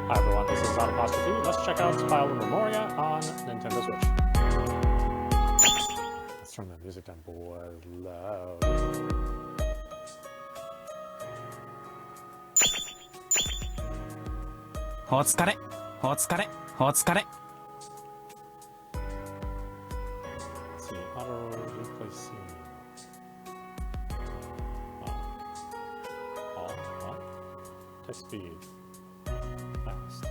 Hi everyone, this is audap. Let's check out Spiral Memoria on Nintendo Switch. Let's turn the music down, boys. Loud. Hotsukare, hotsukare, hotsukare. Let's see, auto replay scene. What? Text speed. Fast.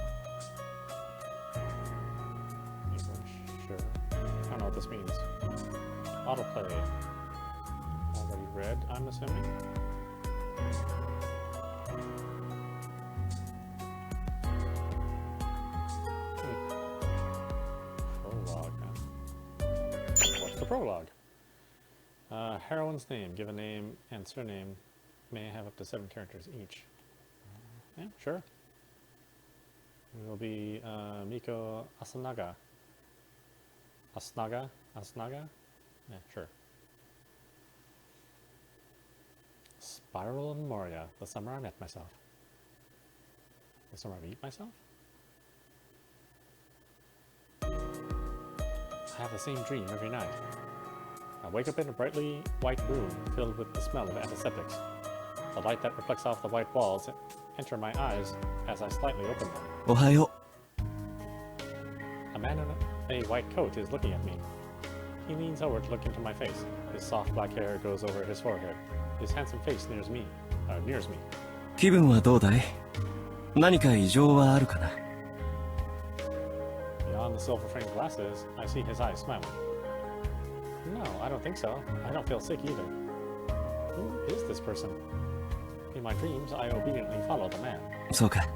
English, sure. I don't know what this means. Autoplay. Already read, I'm assuming. Prologue. What's the prologue? Heroine's name. Give a name and surname. May have up to 7 characters each. Yeah, sure. It will be Miko Asanaga. Asnaga? Yeah, sure. Spiral Memoria. The summer I met myself. The summer I meet myself? I have the same dream every night. I wake up in a brightly white room filled with the smell of antiseptics. The light that reflects off the white walls enter my eyes as I slightly open them. Ohayo. A man in a white coat is looking at me. He leans over to look into my face. His soft black hair goes over his forehead. His handsome face nears me. 気分はどうだい？何か異常はあるかな？ Beyond the silver framed glasses, I see his eyes smiling. No, I don't think so. I don't feel sick either. Who is this person? In my dreams, I obediently follow the man. そうか。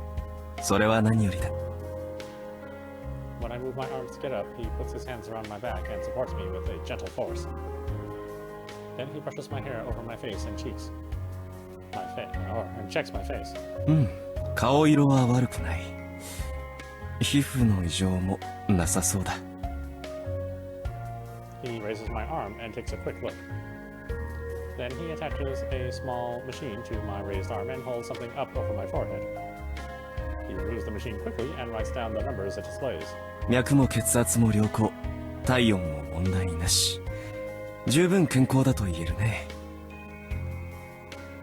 それは何よりだ。 When I move my arms to get up, he puts his hands around my back and supports me with a gentle force. Then he brushes my hair over my face and cheeks. And checks my face. 顔色は悪くない。皮膚の異常もなさそうだ。 He raises my arm and takes a quick look. Then he attaches a small machine to my raised arm and holds something up over my forehead. He removes the machine quickly and writes down the numbers it displays. 脈も血圧も良好。体温も問題なし。十分健康だと言えるね。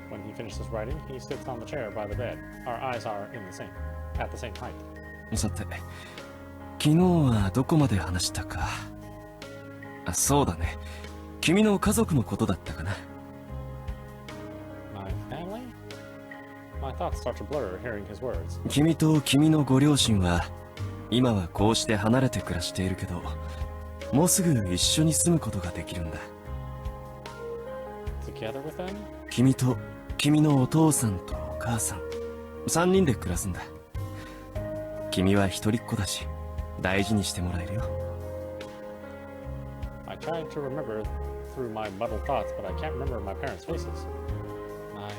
When he finishes writing, he sits on the chair by the bed. Our eyes are at the same height. さて、昨日はどこまで話したか。あ、そうだね。君の家族のことだったかな。My family? My thoughts start to blur hearing his words. 君と君のご両親は今はこうして離れて暮らしているけど、もうすぐ一緒に住むことができるんだ。Together with them? 君と君のお父さんとお母さん、3人で暮らすんだ。君は一人っ子だし、大事にしてもらえるよ。I tried to remember through my muddled thoughts, but I can't remember my parents' faces. My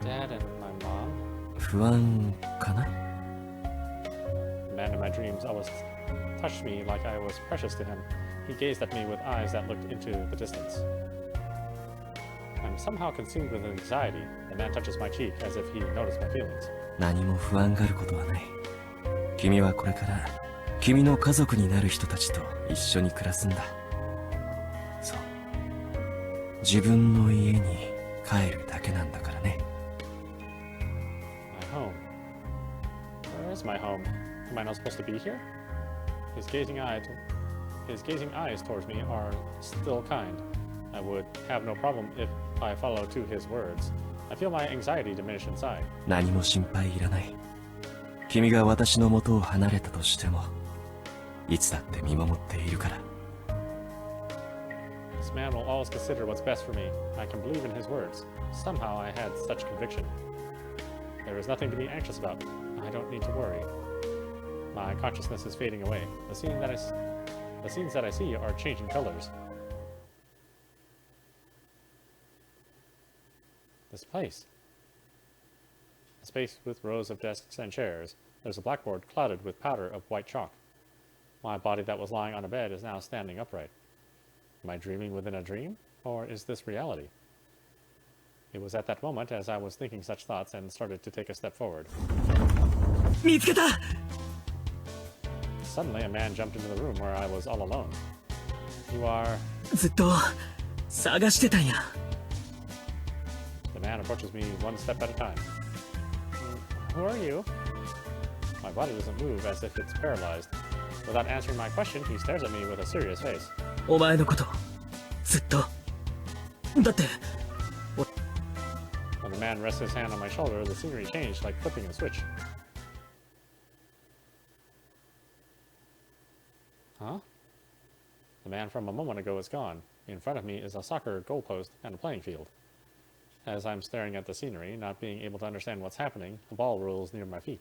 dad and my mom? 不安かな？ The man in my dreams always touched me like I was precious to him. He gazed at me with eyes that looked into the distance. I'm somehow consumed with anxiety. The man touches my cheek as if he noticed my feelings. 何も不安があることはない。君はこれから君の家族になる人たちと一緒に暮らすんだ。そう。自分の家に帰るだけなんだからね。My home. Where is my home? Am I not supposed to be here? His gazing eyes towards me are still kind. I would have no problem if I follow to his words. I feel my anxiety diminish inside. 何も心配いらない。君が私の元を離れたとしても、いつだって見守っているから。This man will always consider what's best for me. I can believe in his words. Somehow I had such conviction. There is nothing to be anxious about. I don't need to worry. My consciousness is fading away. The scenes that I see are changing colors. This place. A space with rows of desks and chairs. There's a blackboard clouded with powder of white chalk. My body that was lying on a bed is now standing upright. Am I dreaming within a dream? Or is this reality? It was at that moment as I was thinking such thoughts and started to take a step forward. 見つけた Suddenly, a man jumped into the room where I was all alone. You are... ずっと探してたんや The man approaches me one step at a time. Who are you? My body doesn't move as if it's paralyzed. Without answering my question, he stares at me with a serious face. お前のことずっとだって When the man rests his hand on my shoulder, the scenery changed like flipping a switch. Huh? The man from a moment ago is gone. In front of me is a soccer goalpost and a playing field. As I'm staring at the scenery, not being able to understand what's happening, a ball rolls near my feet.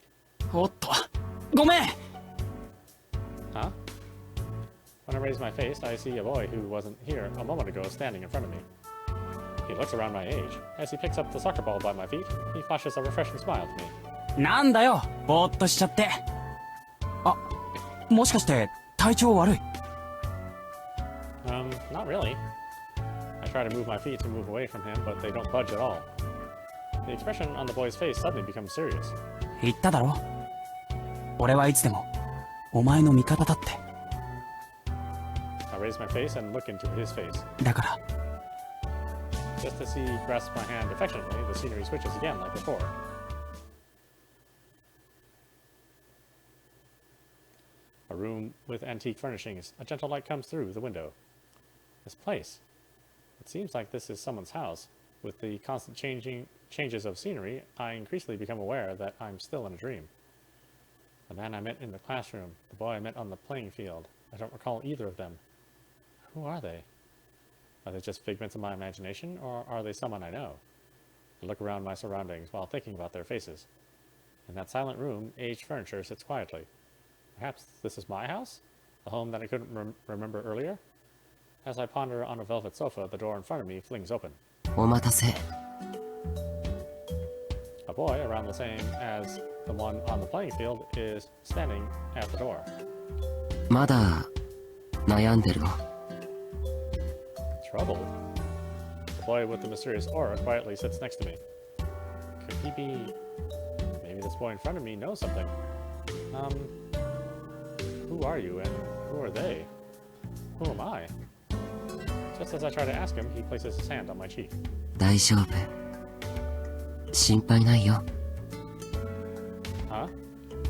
おっとごめん Huh? When I raise my face, I see a boy who wasn't here a moment ago standing in front of me. He looks around my age. As he picks up the soccer ball by my feet, he flashes a refreshing smile to me. なんだよぼーっとしちゃってあもしかして体調悪い Not really. I try to move my feet to move away from him, but they don't budge at all. The expression on the boy's face suddenly becomes serious. 言っただろ俺はいつでもお前の味方だって I raise my face and look into his face. だから Just as he grasps my hand affectionately, the scenery switches again like before. A room with antique furnishings. A gentle light comes through the window. This place. It seems like this is someone's house. With the constant changes of scenery, I increasingly become aware that I'm still in a dream. The man I met in the classroom, the boy I met on the playing field. I don't recall either of them. Who are they? Are they just figments of my imagination, or are they someone I know? I look around my surroundings while thinking about their faces. In that silent room, aged furniture sits quietly. Perhaps this is my house? The home that I couldn't remember earlier? As I ponder on a velvet sofa, the door in front of me flings open. お待たせ A boy, around the same as the one on the playing field, is standing at the door. まだ悩んでるの Troubled? The boy with the mysterious aura quietly sits next to me. Could he be... Maybe this boy in front of me knows something. Who are you and who are they? Who am I? Just as I try to ask him, he places his hand on my cheek. 大丈夫心配ないよ Huh?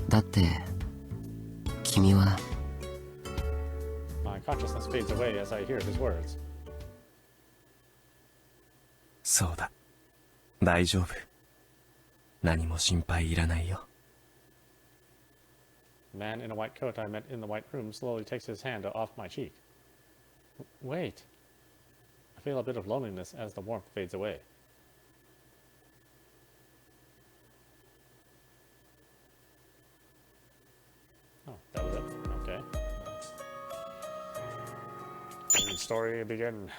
だって君は My consciousness fades away as I hear his words. そうだ大丈夫何も心配いらないよ The man in a white coat I met in the white room slowly takes his hand off my cheek. Wait. I feel a bit of loneliness as the warmth fades away. Oh, that was it. Okay. Let the story begin.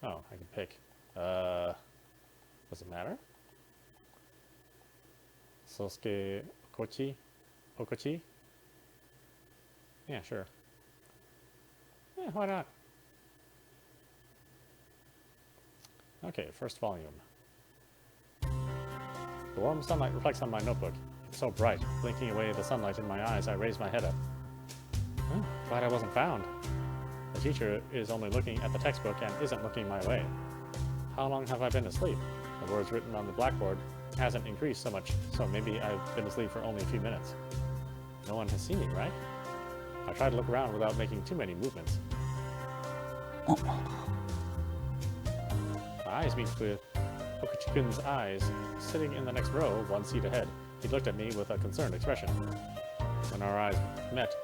Oh, I can pick. Does it matter? Sosuke Okochi? Yeah, sure. Yeah, why not? Okay, first volume. The warm sunlight reflects on my notebook. It's so bright. Blinking away the sunlight in my eyes, I raise my head up. Oh, glad I wasn't found. The teacher is only looking at the textbook and isn't looking my way. How long have I been asleep? The words written on the blackboard hasn't increased so much, so maybe I've been asleep for only a few minutes. No one has seen me, right? I try to look around without making too many movements. My eyes meet with Okochi-kun's eyes, sitting in the next row, one seat ahead. He looked at me with a concerned expression. When our eyes met,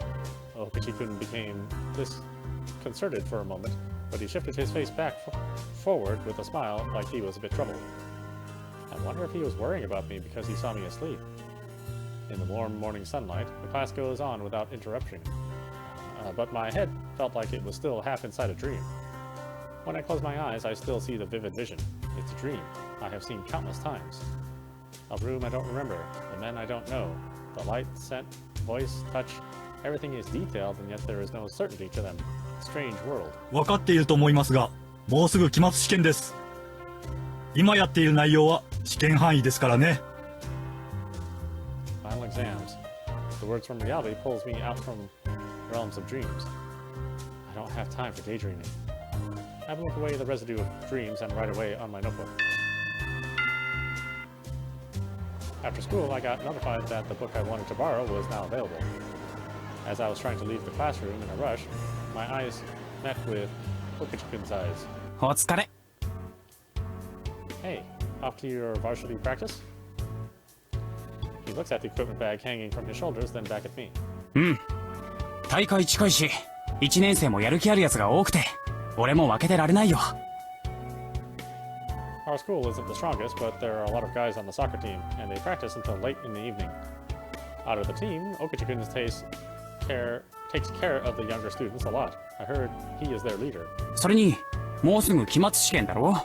Okochi-kun became disconcerted for a moment, but he shifted his face back forward with a smile like he was a bit troubled. I wonder if he was worrying about me because he saw me asleep. In the warm morning sunlight, the class goes on without interruption. But my head felt like it was still half inside a dream. When I close my eyes, I still see the vivid vision. It's a dream I have seen countless times. A room I don't remember, the men I don't know, the light, scent, voice, touch, everything is detailed and yet there is no certainty to them. Strange world. 分かっていると思いますがもうすぐ期末試験です。今やっている内容は試験範囲ですからね。Final exams. The words from reality pulls me out from realms of dreams. I don't have time for daydreaming. I look away the residue of dreams and write away on my notebook. After school, I got notified that the book I wanted to borrow was now available. As I was trying to leave the classroom in a rush, my eyes met with Okitsu-kun's eyes. お疲れ。 Hey, off to your varsity practice? He looks at the equipment bag hanging from his shoulders, then back at me. 大会近いし、1年生もやる気あるやつが多くて、俺も負けてられないよ。Our school isn't the strongest, but there are a lot of guys on the soccer team, and they practice until late in the evening. Out of the team, Okitsu-kun takes care of the younger students a lot. I heard he is their leader. それに、もうすぐ期末試験だろ。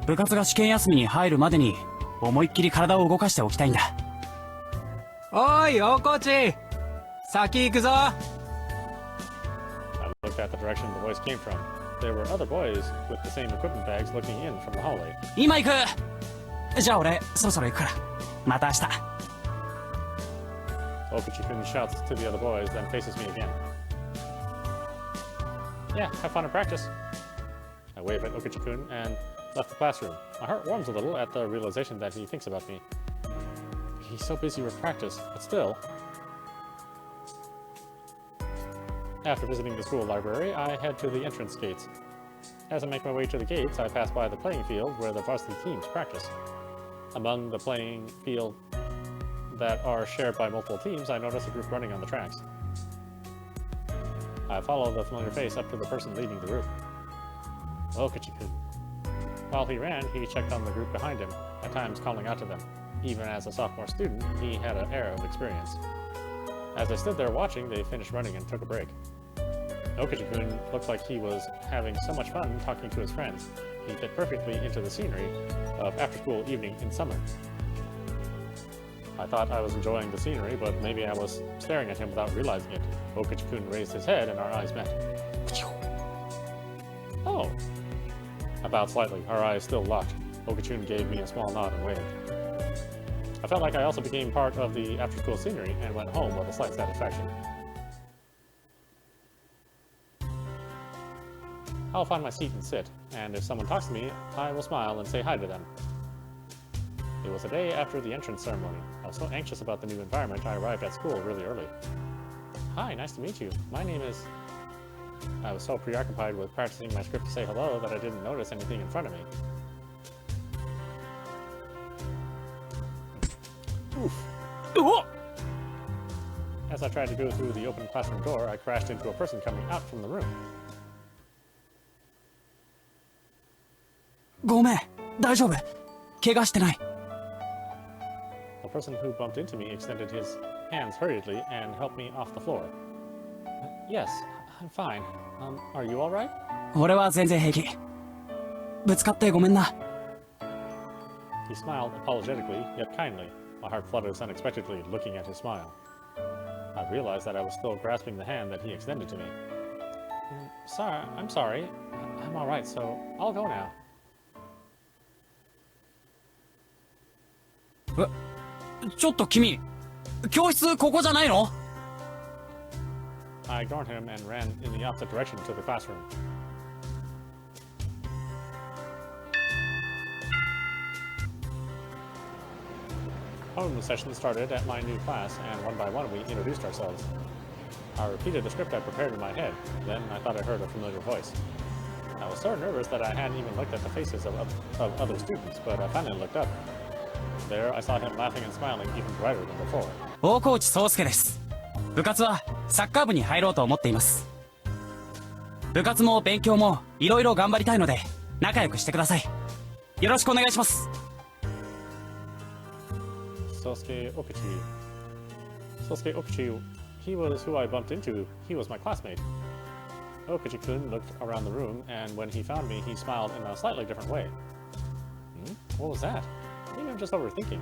部活が試験休みに入るまでに、思いっきり体を動かしておきたいんだ。おい、大河内、先行くぞ。I looked at the direction the voice came from. There were other boys with the same equipment bags looking in from the hallway. 今行く。じゃあ俺、そろそろ行くから。また明日。Okitsu-kun shouts to the other boys, then faces me again. Yeah, have fun in practice. I wave at Okitsu-kun and left the classroom. My heart warms a little at the realization that he thinks about me. He's so busy with practice, but still. After visiting the school library, I head to the entrance gates. As I make my way to the gates, I pass by the playing field where the varsity teams practice. Among the playing field that are shared by multiple teams, I notice a group running on the tracks. I follow the familiar face up to the person leading the group. Okitsu-kun. While he ran, he checked on the group behind him, at times calling out to them. Even as a sophomore student, he had an air of experience. As I stood there watching, they finished running and took a break. Okitsu-kun looked like he was having so much fun talking to his friends. He fit perfectly into the scenery of after-school evening in summer. I thought I was enjoying the scenery, but maybe I was staring at him without realizing it. Okitsu-kun raised his head and our eyes met. Oh! I bowed slightly, our eyes still locked. Okitsu-kun gave me a small nod and waved. I felt like I also became part of the after-school scenery and went home with a slight satisfaction. I'll find my seat and sit, and if someone talks to me, I will smile and say hi to them. It was the day after the entrance ceremony. I was so anxious about the new environment, I arrived at school really early. Hi, nice to meet you. My name is... I was so preoccupied with practicing my script to say hello that I didn't notice anything in front of me. Oof. As I tried to go through the open classroom door, I crashed into a person coming out from the room. ごめん、大丈夫。怪我してない。The person who bumped into me extended his hands hurriedly and helped me off the floor. Yes, I'm fine. Are you all right? 俺は全然平気。ぶつかってごめんな。He smiled apologetically, yet kindly. My heart flutters unexpectedly, looking at his smile. I realized that I was still grasping the hand that he extended to me. I'm sorry. I'm all right, so I'll go now. ちょっと君、教室ここじゃないの？ I ignored him and ran in the opposite direction to the classroom. Homeroom session started at my new class, and one by one we introduced ourselves. I repeated the script I prepared in my head. Then I thought I heard a familiar voice. I was so nervous that I hadn't even looked at the faces of other students, but I finally looked up. There, I saw him laughing and smiling even brighter than before. 大河内壮介です。部活はサッカー部に入ろうと思っています。部活も勉強もいろいろ頑張りたいので仲良くしてください。よろしくお願いします。Sosuke Okitsu. He was who I bumped into. He was my classmate. Okitsu-kun looked around the room, and when he found me, he smiled in a slightly different way. What was that? Maybe I'm just overthinking.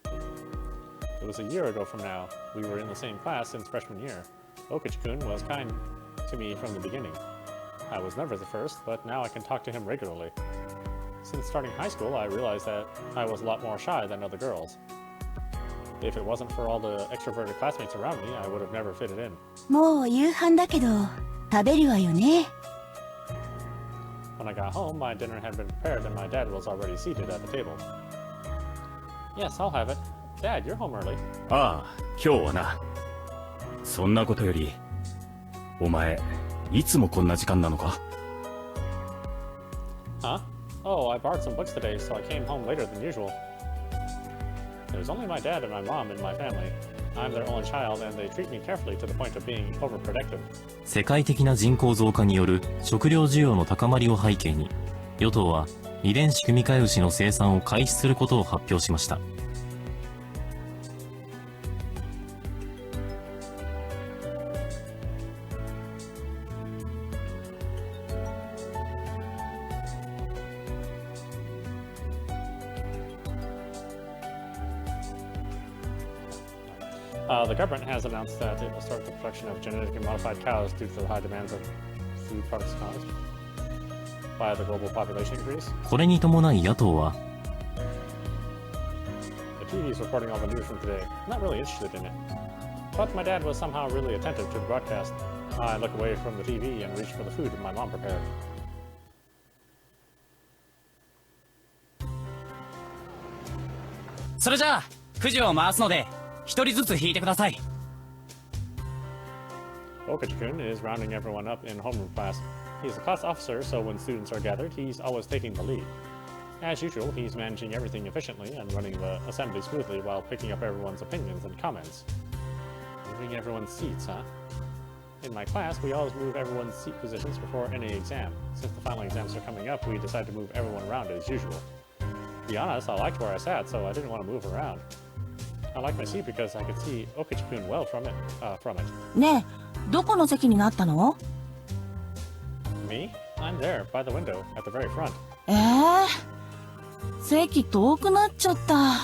It was a year ago from now. We were in the same class since freshman year. Okitsu-kun was kind to me from the beginning. I was never the first, but now I can talk to him regularly. Since starting high school, I realized that I was a lot more shy than other girls. If it wasn't for all the extroverted classmates around me, I would have never fitted in. もう夕飯だけど食べるわよね。 When I got home, my dinner had been prepared and my dad was already seated at the table. Yes, I'll have it. Dad, you're home early. ああ、今日はな。そんなことより、お前、いつもこんな時間なのか？ Huh? Oh, I borrowed some books today, so I came home later than usual. There's only my dad and my mom in my family. I'm their only child, and they treat me carefully to the point of being overprotective. 世界的な人口増加による食料需要の高まりを背景に、与党は遺伝子組み換え牛の生産を開始することを発表しました。The government has announced that it will start the production of genetically modified cows due to the high demands of food products caused by the global population increase. これに伴い野党は、 The TV is reporting all the news from today. I'm not really interested in it. But my dad was somehow really attentive to the broadcast. I look away from the TV and reach for the food my mom prepared. それじゃあくじを回すので一人ずつ引いてください。 Okachi-kun is rounding everyone up in homeroom class. He's a class officer, so when students are gathered, he's always taking the lead. As usual, he's managing everything efficiently and running the assembly smoothly while picking up everyone's opinions and comments. Moving everyone's seats, huh? In my class, we always move everyone's seat positions before any exam. Since the final exams are coming up, we decided to move everyone around as usual. To be honest, I liked where I sat, so I didn't want to move around. I liked my seat because I could see Okachi-kun well from it. ねえ、どこの席になったの？ Me? I'm there, by the window, at the very front. 席遠くなっちゃった。っ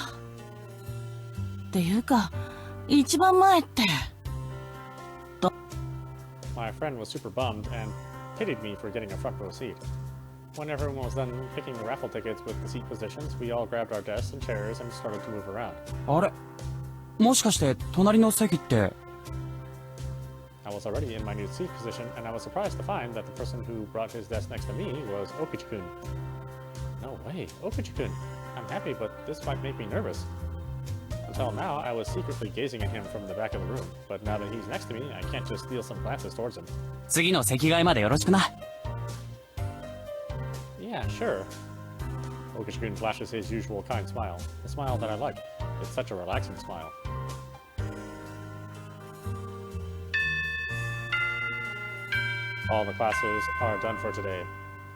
ていうか、一番前って。My friend was super bummed and pitied me for getting a front row seat. When everyone was done picking the raffle tickets with the seat positions, we all grabbed our desks and chairs and started to move around. あれ、もしかして隣の席って？ I was already in my new seat position, and I was surprised to find that the person who brought his desk next to me was Okachi-kun. No way, Okachi-kun. I'm happy, but this might make me nervous. Until now, I was secretly gazing at him from the back of the room, but now that he's next to me, I can't just steal some glances towards him. 次の席替えまでよろしくな。 Yeah, sure. Okachi-kun flashes his usual kind smile, a smile that I like. It's such a relaxing smile. All the classes are done for today.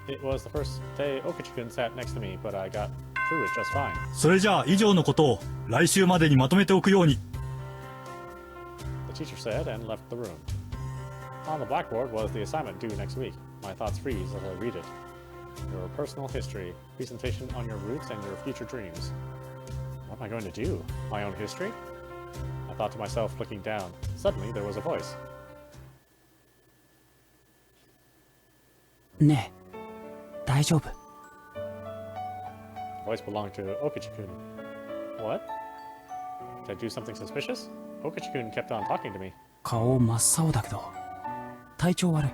It was the first day Okachi-kun sat next to me, but I got through it just fine. それじゃあ以上のことを来週までにまとめておくように。 The teacher said and left the room. On the blackboard was the assignment due next week. My thoughts freeze as I read it. Your personal history, presentation on your roots and your future dreams. What am I going to do? My own history? I thought to myself, looking down. Suddenly, there was a voice. ねえ、大丈夫？ The voice belonged to Okachi-kun. What? Did I do something suspicious? Okachi-kun kept on talking to me. 顔真っ青だけど体調悪い。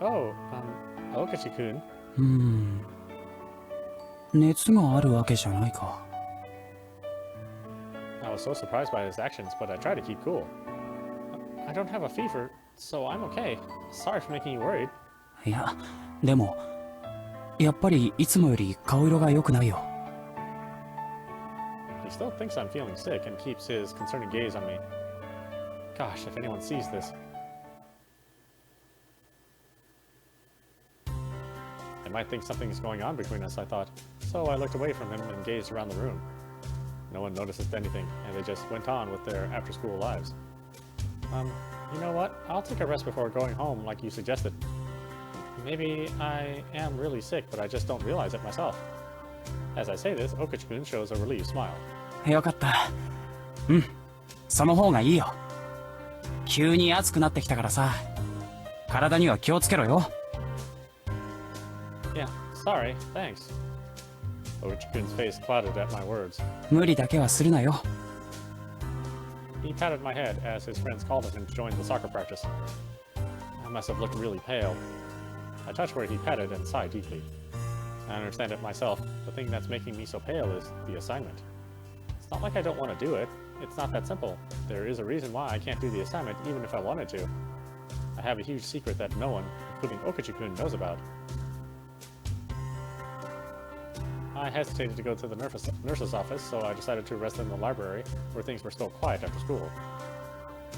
Oh, Okachi-kun. 熱があるわけじゃないか。 I was so surprised by his actions, but I tried to keep cool. I don't have a fever, so I'm okay. Sorry for making you worried. いや、でもやっぱりいつもより顔色が良くないよ。 He still thinks I'm feeling sick and keeps his concerning gaze on me. Gosh, if anyone sees this. They might think something is going on between us, I thought. So I looked away from him and gazed around the room. No one noticed anything, and they just went on with their after-school lives. You know what? I'll take a rest before going home like you suggested. Maybe I am really sick, but I just don't realize it myself. As I say this, Okachi-kun shows a relieved smile. よかった。うん、その方がいいよ。急に暑くなってきたからさ、体には気をつけろよ。Yeah, sorry, thanks. Oichi-kun's face clouded at my words. 無理だけはするなよ。He patted my head as his friends called on him to join the soccer practice. I must have looked really pale. I touched where he patted and sighed deeply. I understand it myself. The thing that's making me so pale is the assignment. It's not like I don't want to do it. It's not that simple. There is a reason why I can't do the assignment even if I wanted to. I have a huge secret that no one, including Okichi-kun, knows about. I hesitated to go to the nurse's office, so I decided to rest in the library, where things were still quiet after school.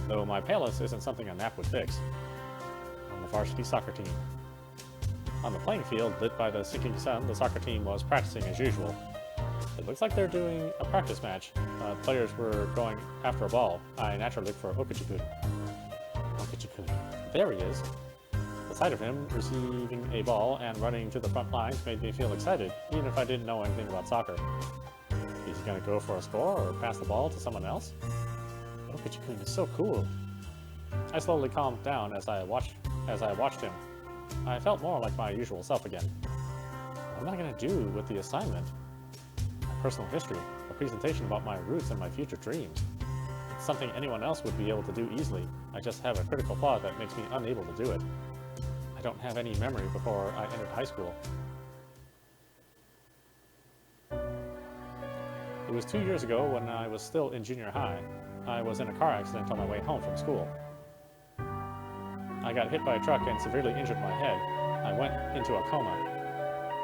Though my paleness isn't something a nap would fix. On the varsity soccer team. On the playing field, lit by the sinking sun, the soccer team was practicing as usual. It looks like they're doing a practice match. Players were going after a ball. I naturally looked for Okichi-kun. Okichi-kun. There he is. The sight of him receiving a ball and running to the front lines made me feel excited, even if I didn't know anything about soccer. Is he gonna go for a score or pass the ball to someone else? Okichi-kun is so cool. I slowly calmed down as I watched him. I felt more like my usual self again. What am I gonna do with the assignment? My personal history, a presentation about my roots and my future dreams. It's something anyone else would be able to do easily. I just have a critical flaw that makes me unable to do it. I don't have any memory before I entered high school. It was 2 years ago when I was still in junior high. I was in a car accident on my way home from school. I got hit by a truck and severely injured my head. I went into a coma.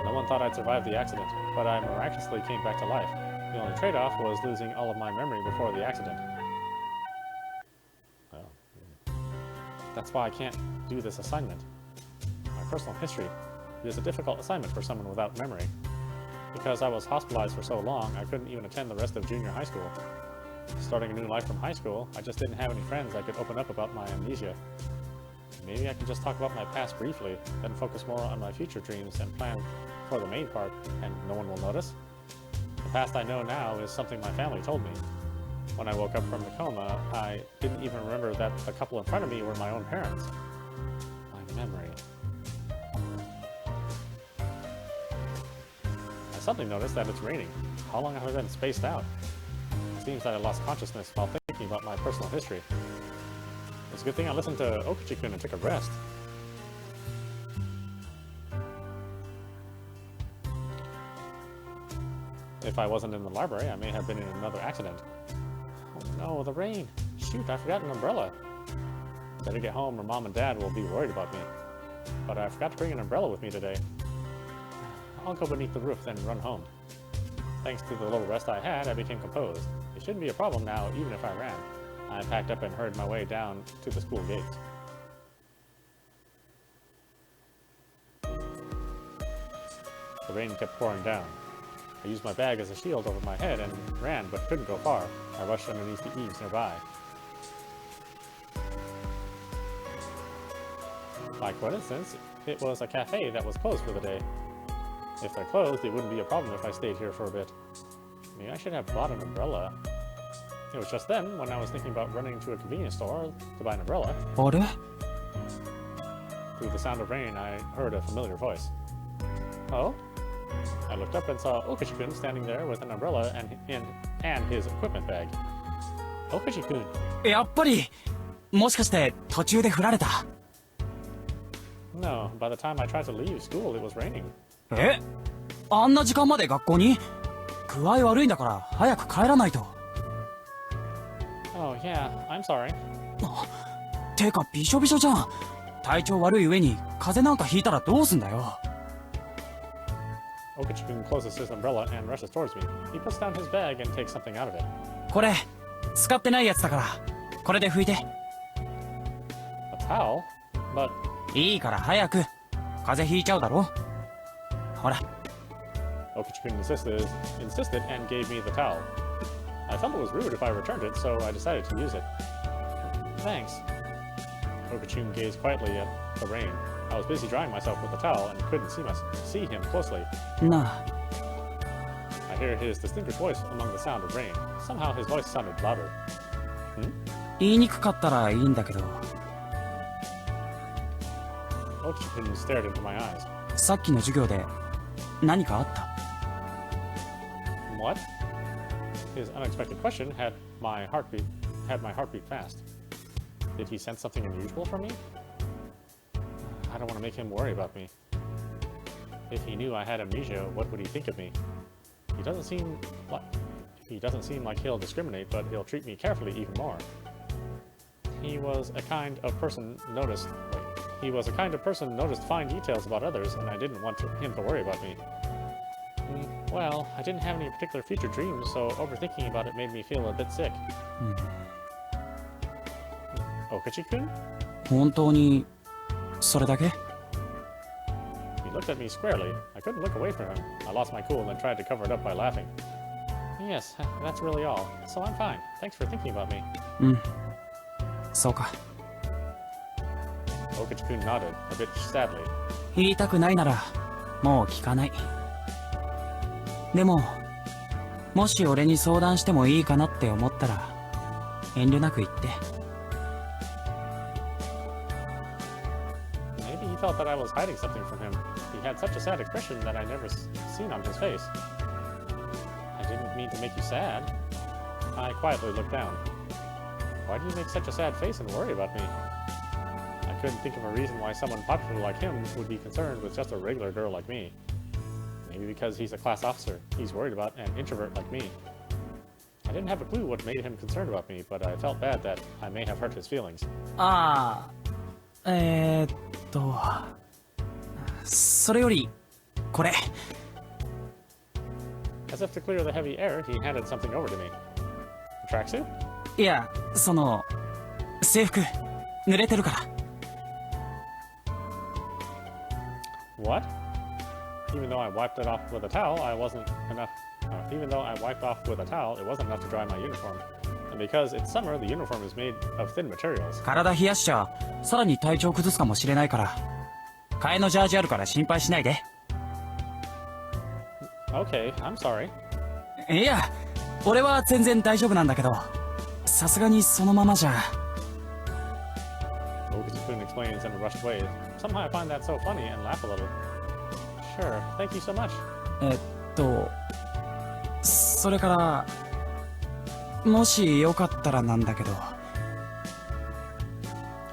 No one thought I'd survive the accident, but I miraculously came back to life. The only trade-off was losing all of my memory before the accident. Well, that's why I can't do this assignment. My personal history. It is a difficult assignment for someone without memory. Because I was hospitalized for so long, I couldn't even attend the rest of junior high school. Starting a new life from high school, I just didn't have any friends I could open up about my amnesia. Maybe I can just talk about my past briefly, then focus more on my future dreams and plan for the main part, and no one will notice? The past I know now is something my family told me. When I woke up from the coma, I didn't even remember that the couple in front of me were my own parents. My memory. I suddenly noticed that it's raining. How long have I been spaced out? It seems that I lost consciousness while thinking about my personal history. It's a good thing I listened to Okichi-kun and took a rest. If I wasn't in the library, I may have been in another accident. Oh no, the rain! Shoot, I forgot an umbrella. Better get home or Mom and Dad will be worried about me. But I forgot to bring an umbrella with me today. I'll go beneath the roof, then run home. Thanks to the little rest I had, I became composed. It shouldn't be a problem now, even if I ran. I packed up and hurried my way down to the school gates. The rain kept pouring down. I used my bag as a shield over my head and ran, but couldn't go far. I rushed underneath the eaves nearby. By coincidence, it was a cafe that was closed for the day. If they're closed, it wouldn't be a problem if I stayed here for a bit. Maybe I should have bought an umbrella. It was just then when I was thinking about running to a convenience store to buy an umbrella. あれ Through the sound of rain, I heard a familiar voice. Oh? I looked up and saw Okichi-kun standing there with an umbrella and his equipment bag. Okichi-kun! やっぱりもしかして途中で降られた No, by the time I tried to leave school, it was raining. えあんな時間まで学校に具合悪いんだから早く帰らないと Oh, yeah, I'm sorry. てかびしょびしょじゃん体調悪い上に風邪なんかひいたらどうすんだよ Okichi-kun closes his umbrella and rushes towards me. He puts down his bag and takes something out of it. これ使ってないやつだからこれで拭いて A towel? But... いいから早く風邪ひいちゃうだろほら Okichi-kun insisted and gave me the towel. I felt it was rude if I returned it, so I decided to use it. Thanks. Okichi-kun gazed quietly at the rain. I was busy drying myself with the towel and couldn't see him closely. なあ I hear his distinguished voice among the sound of rain. Somehow his voice sounded louder. 言いにくかったらいいんだけど、 Okitsu-kun stared into my eyes. さっきの授業で何かあった？ What? His unexpected question had my heartbeat fast. Did he sense something unusual from me? I don't want to make him worry about me. If he knew I had amnesia, what would he think of me? He doesn't seem like he'll discriminate, but he'll treat me carefully even more. He was a kind of person noticed fine details about others, and I didn't want him to worry about me. Well, I didn't have any particular future dreams, so overthinking about it made me feel a bit sick. Okitsu-kun? 本当にそれだけ？ He looked at me squarely. I couldn't look away from him. I lost my cool and then tried to cover it up by laughing. Yes, that's really all. So I'm fine. Thanks for thinking about me. そうか。 Okitsu-kun nodded, a bit sadly. 言いたくないならもう聞かない。でももし俺に相談してもいいかなって思ったら遠慮なく言って。 Maybe he thought that I was hiding something from him. He had such a sad expression that I never seen on his face. I didn't mean to make you sad. I quietly looked down. Why do you make such a sad face and worry about me? I couldn't think of a reason why someone popular like him would be concerned with just a regular girl like me. Maybe because he's a class officer, he's worried about an introvert like me. I didn't have a clue what made him concerned about me, but I felt bad that I may have hurt his feelings. ああ、それよりこれ。 As if to clear the heavy air, he handed something over to me. A tracksuit? いや、その制服濡れてるから。 What? Even though I wiped it off with a towel, it wasn't enough to dry my uniform. And because it's summer, the uniform is made of thin materials. 体冷やしちゃさらに体調崩すかもしれないから、替えのジャージあるから心配しないで。 Okay, I'm sorry. いや、俺は全然大丈夫なんだけど、さすがにそのままじゃ。 Okitsu-kun explains in a rushed way. Somehow I find that so funny and laugh a little. Sure, thank you so much. それからもしよかったらなんだけど。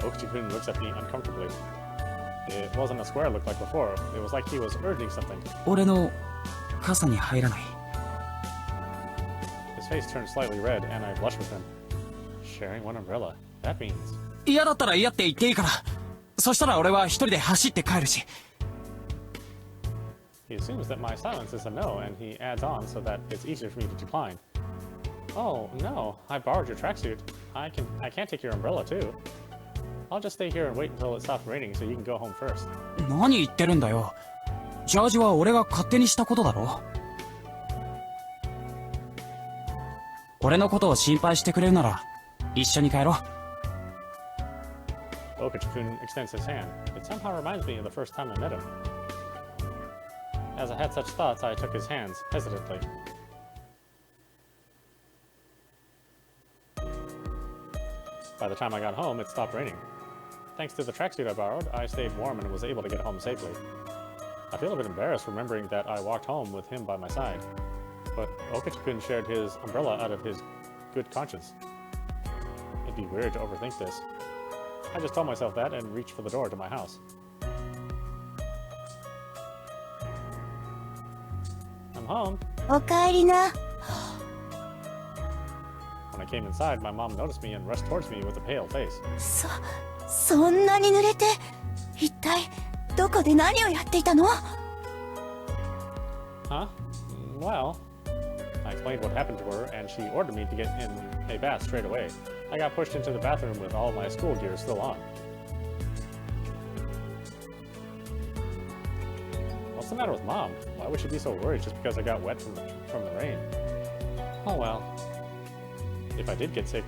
Okitsu-kun looks at me uncomfortably. It wasn't a square look like before. It was like he was urging something. 俺の傘に入らない？ His face turned slightly red, and I blushed with him. Sharing one umbrella. That means... 嫌だったら嫌って言っていいから。そしたら俺は一人で走って帰るし。 He assumes that my silence is a no, and he adds on so that it's easier for me to decline. Oh, no, I borrowed your tracksuit. I can't take your umbrella, too. I'll just stay here and wait until it stops raining so you can go home first. 何言ってるんだよ。ジャージは俺が勝手にしたことだろ。俺のことを心配してくれるなら一緒に帰ろう。 Okitsu-kun extends his hand. It somehow reminds me of the first time I met him. As I had such thoughts, I took his hands, hesitantly. By the time I got home, it stopped raining. Thanks to the tracksuit I borrowed, I stayed warm and was able to get home safely. I feel a bit embarrassed remembering that I walked home with him by my side. But Okitsu-kun shared his umbrella out of his good conscience. It'd be weird to overthink this. I just told myself that and reached for the door to my house. I'm home. おかえりな。 When I came inside, my mom noticed me and rushed towards me with a pale face. そんなに濡れて、一体どこで何をやっていたの？ Huh? Well, I explained what happened to her, and she ordered me to get in a bath straight away. I got pushed into the bathroom with all my school gear still on. What's the matter with Mom? Why would she be so worried just because I got wet from the rain? Oh well. If I did get sick,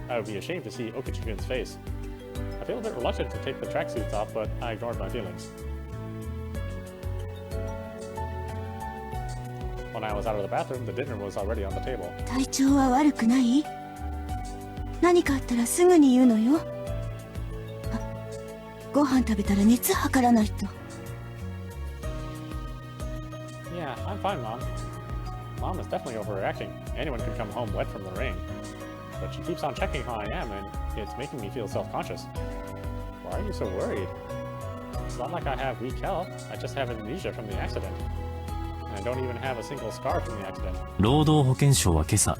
I would be ashamed to see Okitsu-kun's face. I feel a bit reluctant to take the tracksuits off, but I ignored my feelings. When I was out of the bathroom, the dinner was already on the table. 体調は悪くない？何かあったらすぐに言うのよ。あ、ご飯食べたら熱測らないと。Yeah, I'm fine, Mom. Mom is definitely overreacting. Anyone could come home wet from the rain. But she keeps on checking how I am, and it's making me feel self-conscious. Why are you so worried? It's not like I have weak health. I just have amnesia from the accident. And I don't even have a single scar from the accident. 労働保健省は今朝、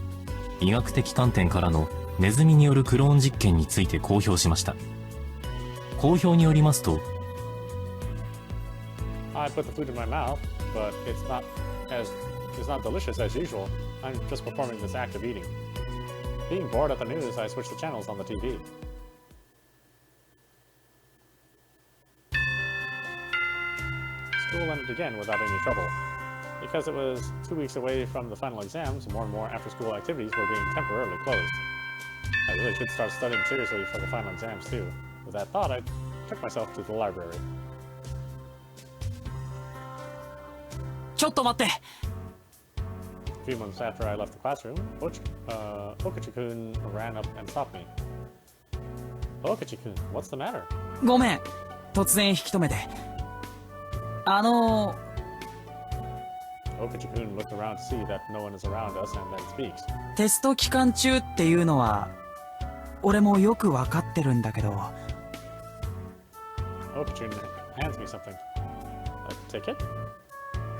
医学的観点からのネズミによるクローン実験について公表しました。公表によりますと、I put the food in my mouth, but it's not delicious as usual. I'm just performing this act of eating. Being bored at the news, I switched the channels on the TV. School ended again without any trouble. Because it was 2 weeks away from the final exams, more and more after-school activities were being temporarily closed. I really should start studying seriously for the final exams too. With that thought, I took myself to the library. ちょっと待って。 A few months after I left the classroom, Okachi-kun ran up and stopped me. Okachi-kun, what's the matter? ごめん。突然引き止めて。Okachi-kun looked around to see that no one is around us and then speaks. テスト期間中っていうのは、俺もよくわかってるんだけど。Okachi-kun hands me something. A ticket?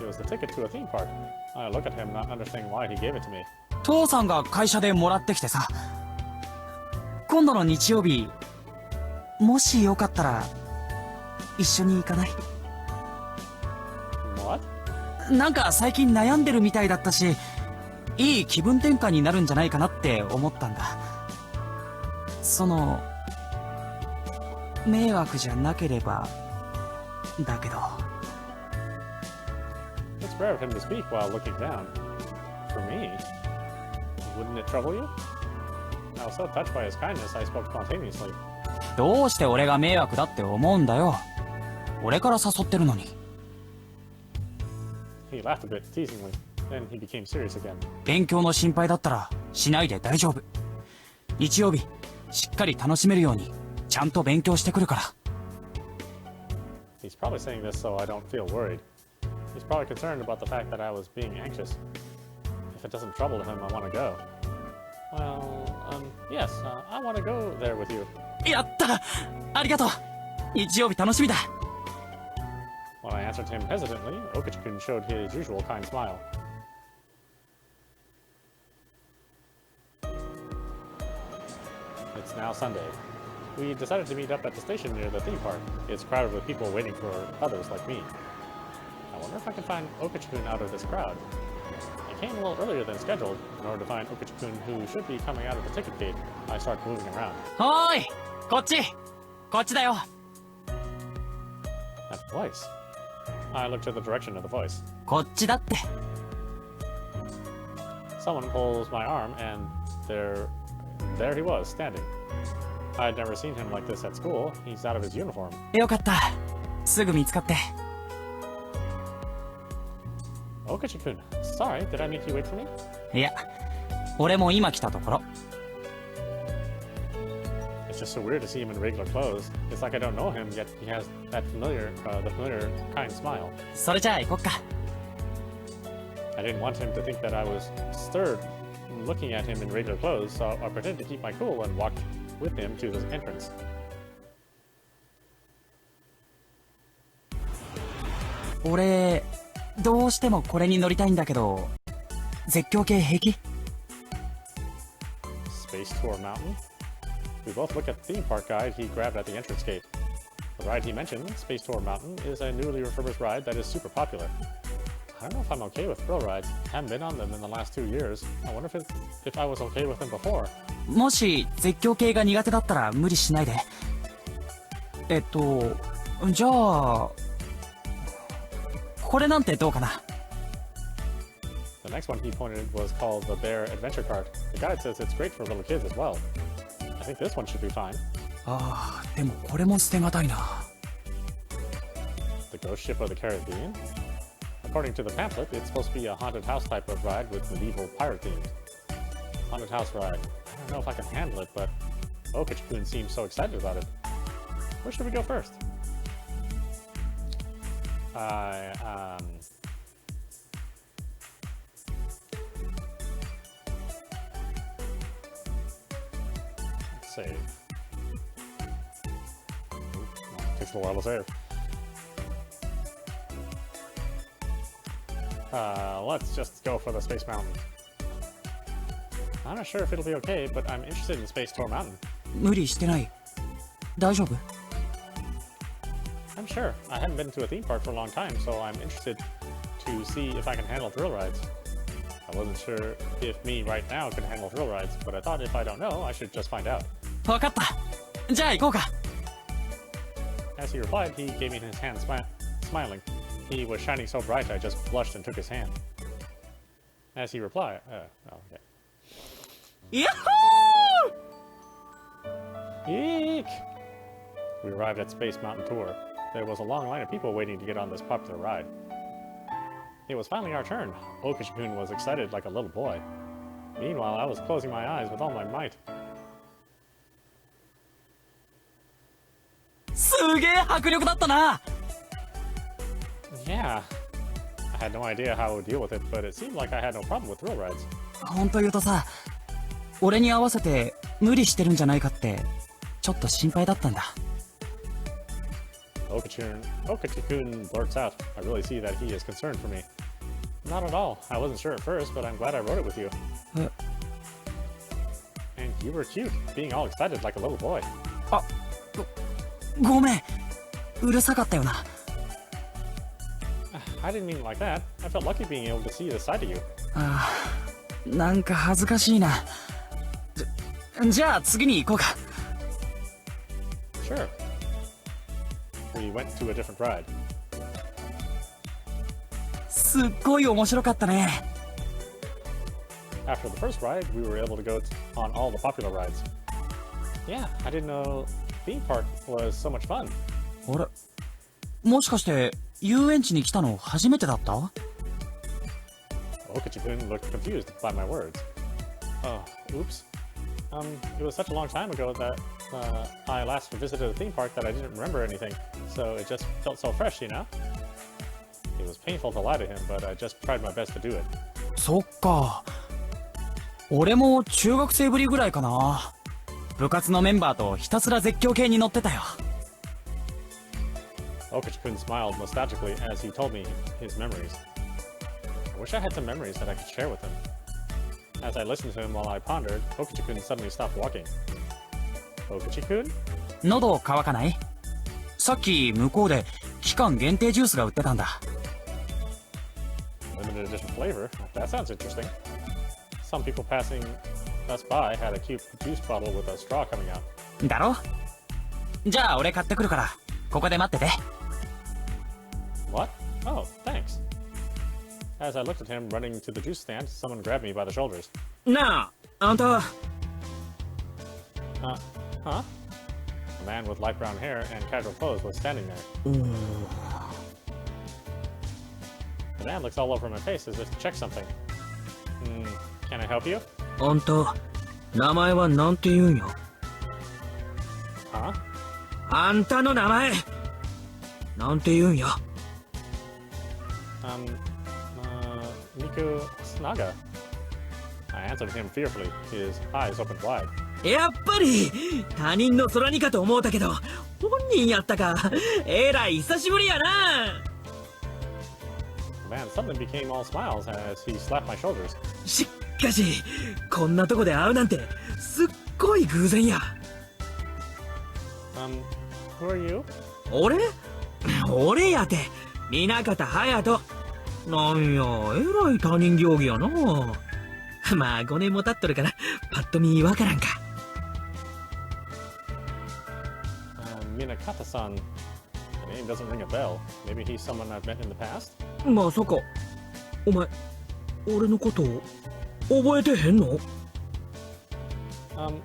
It was the ticket to a theme park. I look at him, not understanding why he gave it to me. 父さんが会社でもらってきてさ。今度の日曜日、もしよかったら、一緒に行かない？ What? なんか最近悩んでるみたいだったし、いい気分転換になるんじゃないかなって思ったんだ。迷惑じゃなければ、だけど。It's rare of him to speak while looking down. For me, wouldn't it trouble you? I was so touched by his kindness, I spoke spontaneously. どうして俺が迷惑だって思うんだよ。俺から誘ってるのに。He laughed a bit teasingly. Then he became serious again. 勉強の心配だったらしないで大丈夫。日曜日、しっかり楽しめるように、ちゃんと勉強してくるから。He's probably saying this so I don't feel worried. He's probably concerned about the fact that I was being anxious. If it doesn't trouble him, I want to go. Well, yes, I want to go there with you. やった!ありがとう!日曜日楽しみだ! When I answered him hesitantly, Okachi-kun showed his usual kind smile. It's now Sunday. We decided to meet up at the station near the theme park. It's crowded with people waiting for others like me. I wonder if I can find Okachi-kun out of this crowd. I came a little earlier than scheduled. In order to find Okachi-kun, who should be coming out of the ticket gate, I start moving around. おーい!こっち!こっちだよ! That voice. I look to the direction of the voice. こっちだって. Someone pulls my arm, and there he was, standing. I had never seen him like this at school. He's out of his uniform. よかった。すぐ見つかって。Okachi-kun, sorry, did I make you wait for me? いや、俺も今来たところ。It's just so weird to see him in regular clothes. It's like I don't know him, yet he has that the familiar, kind smile. それじゃあ行こっか。I didn't want him to think that I was stirred looking at him in regular clothes, so I pretended to keep my cool and walked with him to the entrance. 俺、どうしてもこれに乗りたいんだけど、絶叫系平気？ Space Tour Mountain? We both looked at the theme park guide he grabbed at the entrance gate. The ride he mentioned, Space Tour Mountain, is a newly refurbished ride that is super popular. I don't know if I'm okay with thrill rides. Haven't been on them in the last 2 years. I wonder if I was okay with them before. もし絶叫系が苦手だったら無理しないで。じゃあ、これなんてどうかな？ The next one he pointed was called the Bear Adventure Cart. The guide says it's great for little kids as well. I think this one should be fine. ああ、でもこれも捨てがたいな。The Ghost Ship of the Caribbean? According to the pamphlet, it's supposed to be a haunted house type of ride with medieval pirate themes. Haunted house ride. I don't know if I can handle it, but Okitsu-kun seems so excited about it. Where should we go first? Let's save. Takes a while to save. Let's just go for the Space Mountain. I'm not sure if it'll be okay, but I'm interested in Space Tour Mountain. 無理してない。大丈夫？ I'm sure. I haven't been to a theme park for a long time, so I'm interested to see if I can handle thrill rides. I wasn't sure if me right now can handle thrill rides, but I thought if I don't know, I should just find out. わかった。じゃあ行こうか。 As he replied, he gave me his hand smiling. He was shining so bright I just blushed and took his hand. As he replied, okay. やっほー！ Eek! We arrived at Space Mountain Tour. There was a long line of people waiting to get on this popular ride. It was finally our turn. Okitsu-kun was excited like a little boy. Meanwhile, I was closing my eyes with all my might. すげえ迫力だったな。 Yeah. I had no idea how I would deal with it, but it seemed like I had no problem with thrill rides. 本当言うとさ、俺に合わせて無理してるんじゃないかってちょっと心配だったんだ。 Okitsu-kun blurts out. I really see that he is concerned for me. Not at all. I wasn't sure at first, but I'm glad I rode it with you. And you were cute, being all excited like a little boy. あ、ごめん。うるさかったよな。 I didn't mean it like that. I felt lucky being able to see this side of you. ああ、なんか恥ずかしいな。じゃあ次に行こうか。 Sure. We went to a different ride. すっごい面白かったね。 After the first ride, we were able to go on all the popular rides. Yeah, I didn't know theme park was so much fun. あれ、もしかして遊園地に来たの初めてだった？ Okitsu-kun looked confused by my words. Oh, oops. It was such a long time ago that I last visited a theme park that I didn't remember anything, so it just felt so fresh, you know? It was painful to lie to him, but I just tried my best to do it. そっか。俺も中学生ぶりぐらいかな。部活のメンバーとひたすら絶叫系に乗ってたよ。 Okitsu-kun smiled nostalgically as he told me his memories. I wish I had some memories that I could share with him. As I listened to him while I pondered, Okitsu-kun suddenly stopped walking. Okitsu-kun? 喉乾かない？さっき向こうで期間限定ジュースが売ってたんだ。 Limited edition flavor? That sounds interesting. Some people passing us by had a cute juice bottle with a straw coming out. だろ？じゃあ俺買ってくるから、ここで待ってて。 What? Oh, thanks. As I looked at him running to the juice stand, someone grabbed me by the shoulders. なあ、あんた。Huh? A man with light brown hair and casual clothes was standing there. The man looks all over my face as if to check something. Can I help you? あんた、名前はなんて言うんや？ Huh? あんたの名前なんて言うんや？ Miku Tsunaga. I answered him fearfully, his eyes opened wide. やっぱり他人の空にかと思うたけど本人やったか。えらい久しぶりやな。 The man suddenly became all smiles as he slapped my shoulders. しっかしこんなとこで会うなんてすっごい偶然や。 Who are you? 俺やて南方隼人。なんやえらい他人行儀やな。まあ5年も経っとるからパッと見わからんか。Minakata-san. The name doesn't ring a bell. Maybe he's someone I've met in the past? まさかお前俺のこと覚えてへんの？ I'm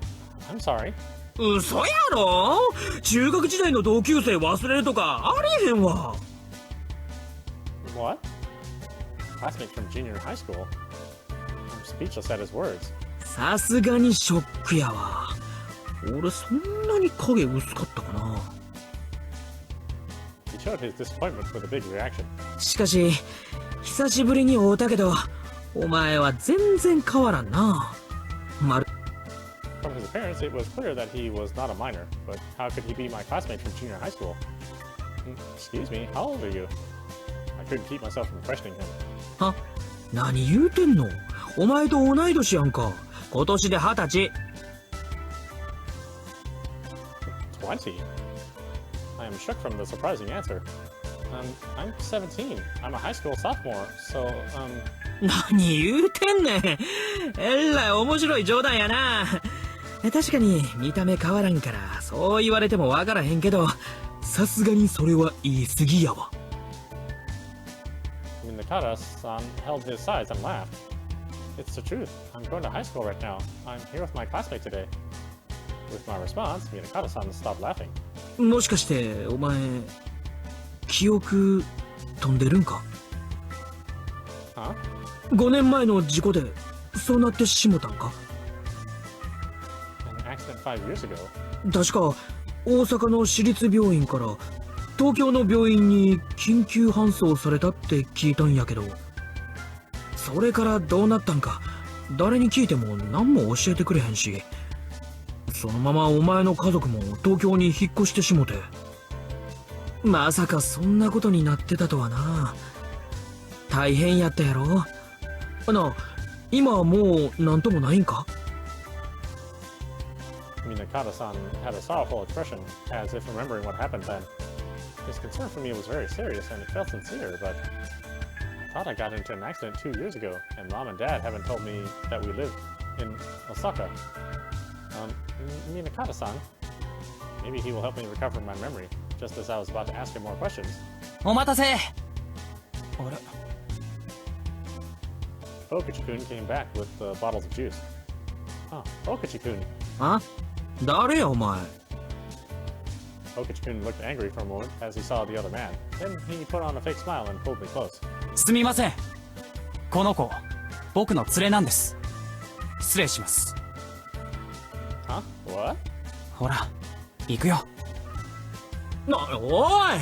sorry. 嘘やろ？中学時代の同級生忘れるとかありえへんわ。 What? Classmate from junior high school? I'm speechless at his words. さすがにショックやわ。俺そんなに影薄かったかな。He showed his disappointment with a big reaction. しかし久しぶりに会うたけど、お前は全然変わらんな。From his appearance, it was clear that he was not a minor, but how could he be my classmate from junior high school? Excuse me, how old are you? I couldn't keep myself from questioning him. は？何言うてんの？お前と同い年やんか。今年で20歳。20? I am shook from the surprising answer. I'm 17. I'm a high school sophomore, so, 何言うてんねん。えらい面白い冗談やな。確かに見た目変わらんからそう言われてもわからへんけど、さすがにそれは言い過ぎやわ。Minakata-san held his sides and laughed. It's the truth. I'm going to high school right now. I'm here with my classmate today. With my response, Minakata-san stopped laughing. もしかしてお前記憶飛んでるんか？ Huh? 5年前の事故でそうなってしもたんか？ An accident 5 years ago. 確か大阪の私立病院から東京の病院に緊急搬送されたって聞いたんやけど、それからどうなったんか誰に聞いても何も教えてくれへんし、そのままお前の家族も東京に引っ越してしもて。まさかそんなことになってたとはな。大変やったやろな。今はもう何ともないんか？ Minakata-san had a sorrowful expression, as if remembering what happened then. His concern for me was very serious and it felt sincere, but I thought I got into an accident 2 years ago, and Mom and Dad haven't told me that we live in Osaka. Minakata-san, maybe he will help me recover my memory, just as I was about to ask him more questions. お待たせ。あれ？ Okachi-kun came back with the bottles of juice. Huh, Okachi-kun. あ？誰やお前？ Okachi-kun looked angry for a moment as he saw the other man. Then he put on a fake smile and pulled me close. すみません。この子、僕の連れなんです。失礼します。 Huh? What? ほら、行くよ。おい！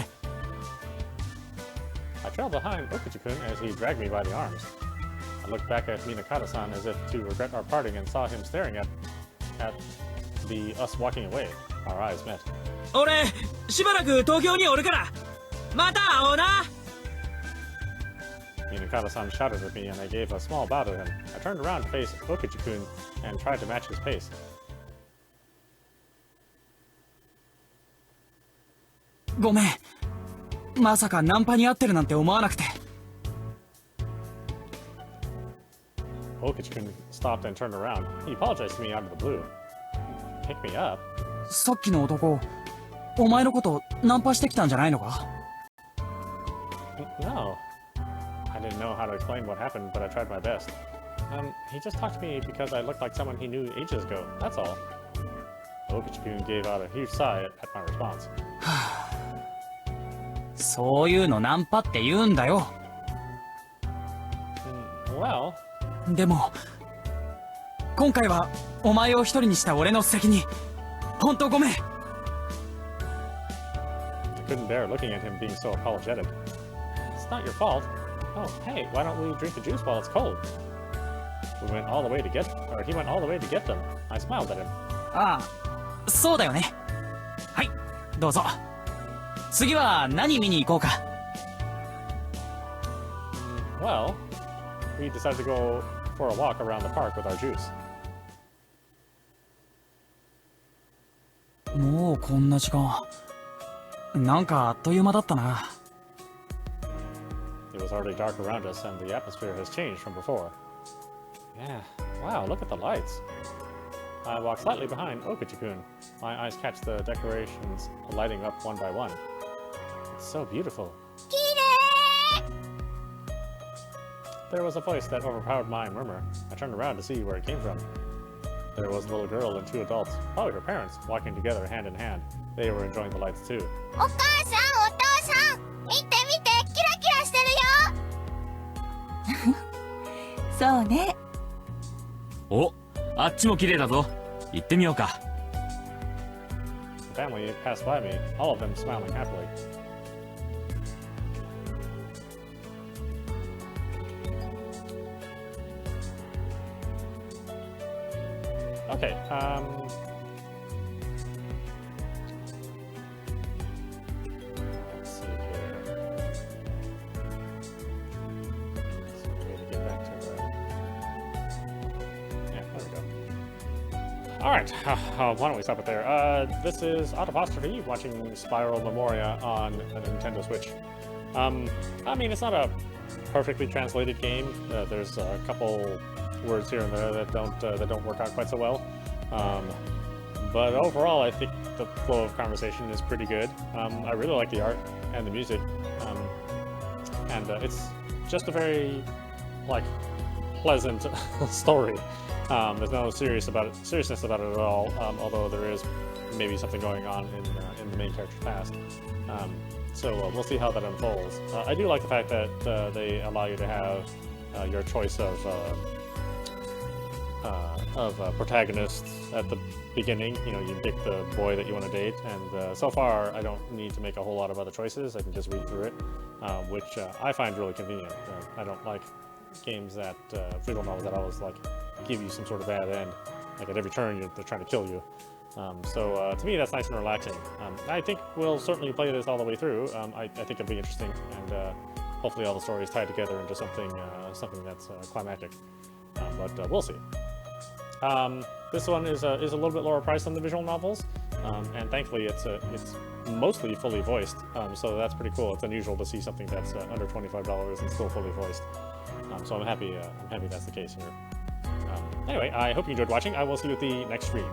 I trailed behind Okachi-kun as he dragged me by the arms. I looked back at Minakata-san as if to regret our parting and saw him staring at us walking away. Our eyes met. 俺しばらく東京におるからまた会おうな。 Minakata-san shouted at me and I gave a small bow to him. I turned around to face Okachi-kun and tried to match his pace. ごめん。まさかナンパに会ってるなんて思わなくて。 Okachi-kun stopped and turned around. He apologized to me out of the blue. Pick me up? さっきの男、お前のことナンパしてきたんじゃないのか？ No. I didn't know how to explain what happened, but I tried my best. He just talked to me because I looked like someone he knew ages ago. That's all. Okachi-kun gave out a huge sigh at my response. そういうのナンパって言うんだよ。Well... でも、今回はお前を一人にした俺の責任。本当ごめん。 I couldn't bear looking at him being so apologetic. It's not your fault. Oh, hey, why don't we drink the juice while it's cold? He went all the way to get them. I smiled at him. ああ、そうだよね。はい、どうぞ。次は何見に行こうか。Well, we decided to go for a walk around the park with our juice. もうこんな時間。なんかあっという間だったな。It was already dark around us and the atmosphere has changed from before. Yeah, wow, look at the lights. I walk slightly behind Okachi-kun. My eyes catch the decorations lighting up one by one. It's so beautiful. There was a voice that overpowered my murmur. I turned around to see where it came from. There was a little girl and 2 adults, probably her parents, walking together hand in hand. They were enjoying the lights too. お母さん、お父さん、見て見て、キラキラしてるよ。そうね。お、あっちも綺麗だぞ。行ってみようか。 The family passed by me, all of them smiling happily. Okay, let's see here. Let's see a way to get back to the... Yeah, there we go. Alright, why don't we stop it there? This is audap watching Spiral Memoria on a Nintendo Switch. I mean, it's not a perfectly translated game. There's a couple words here and there that don't work out quite so well. But overall, I think the flow of conversation is pretty good. I really like the art and the music, and it's just a very like pleasant story. There's no seriousness about it at all. Although there is maybe something going on in the main character's past. So we'll see how that unfolds. I do like the fact that they allow you to have your choice of protagonists at the beginning. You know, you pick the boy that you want to date, and so far I don't need to make a whole lot of other choices. I can just read through it, which I find really convenient. I don't like games that visual novels that always like give you some sort of bad end. Like at every turn they're trying to kill you. So to me that's nice and relaxing. I think we'll certainly play this all the way through. I think it'll be interesting, and hopefully all the stories tied together into something that's climactic. But we'll see. This one is a little bit lower priced than the visual novels, and thankfully it's mostly fully voiced, so that's pretty cool. It's unusual to see something that's under $25 and still fully voiced. So I'm happy that's the case here. Anyway, I hope you enjoyed watching. I will see you at the next stream.